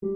While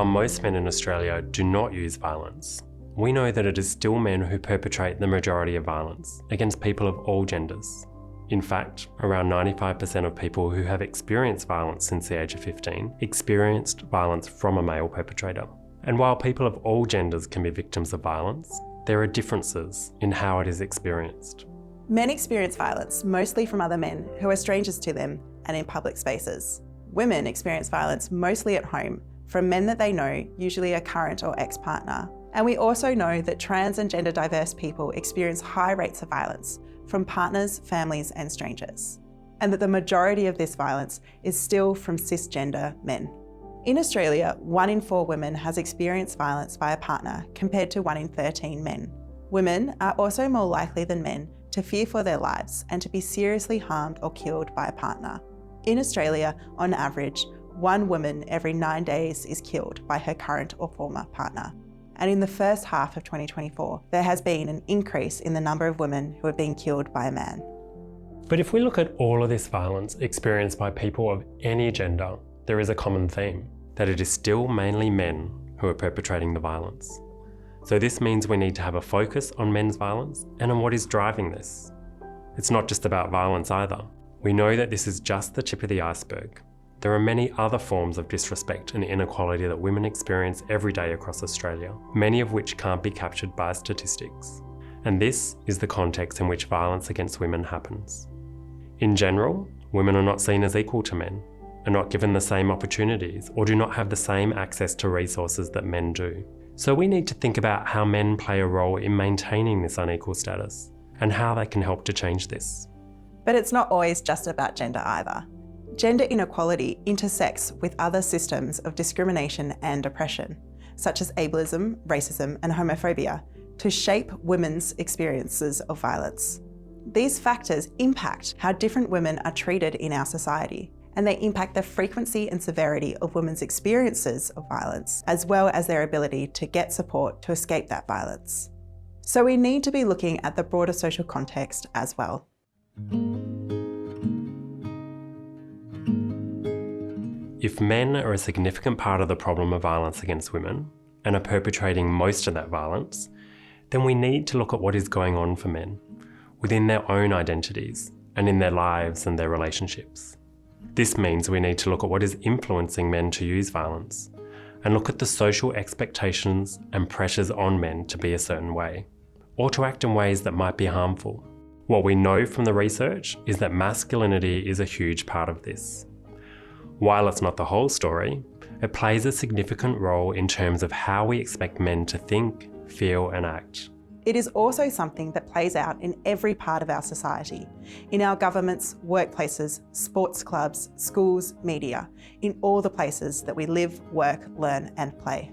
most men in Australia do not use violence, we know that it is still men who perpetrate the majority of violence against people of all genders. In fact, around 95% of people who have experienced violence since the age of 15 experienced violence from a male perpetrator. And while people of all genders can be victims of violence, there are differences in how it is experienced. Men experience violence mostly from other men who are strangers to them and in public spaces. Women experience violence mostly at home from men that they know, usually a current or ex-partner. And we also know that trans and gender diverse people experience high rates of violence from partners, families and strangers. And that the majority of this violence is still from cisgender men. In Australia, 1 in 4 women has experienced violence by a partner compared to 1 in 13 men. Women are also more likely than men to fear for their lives and to be seriously harmed or killed by a partner. In Australia, on average, 1 woman every 9 days is killed by her current or former partner. And in the first half of 2024, there has been an increase in the number of women who are being killed by a man. But if we look at all of this violence experienced by people of any gender, there is a common theme, that it is still mainly men who are perpetrating the violence. So this means we need to have a focus on men's violence and on what is driving this. It's not just about violence either. We know that this is just the tip of the iceberg. There are many other forms of disrespect and inequality that women experience every day across Australia, many of which can't be captured by statistics. And this is the context in which violence against women happens. In general, women are not seen as equal to men, are not given the same opportunities, or do not have the same access to resources that men do. So we need to think about how men play a role in maintaining this unequal status, and how they can help to change this. But it's not always just about gender either. Gender inequality intersects with other systems of discrimination and oppression, such as ableism, racism, and homophobia, to shape women's experiences of violence. These factors impact how different women are treated in our society, and they impact the frequency and severity of women's experiences of violence, as well as their ability to get support to escape that violence. So we need to be looking at the broader social context as well. If men are a significant part of the problem of violence against women and are perpetrating most of that violence, then we need to look at what is going on for men within their own identities and in their lives and their relationships. This means we need to look at what is influencing men to use violence and look at the social expectations and pressures on men to be a certain way, or to act in ways that might be harmful. What we know from the research is that masculinity is a huge part of this. While it's not the whole story, it plays a significant role in terms of how we expect men to think, feel and act. It is also something that plays out in every part of our society, in our governments, workplaces, sports clubs, schools, media, in all the places that we live, work, learn and play.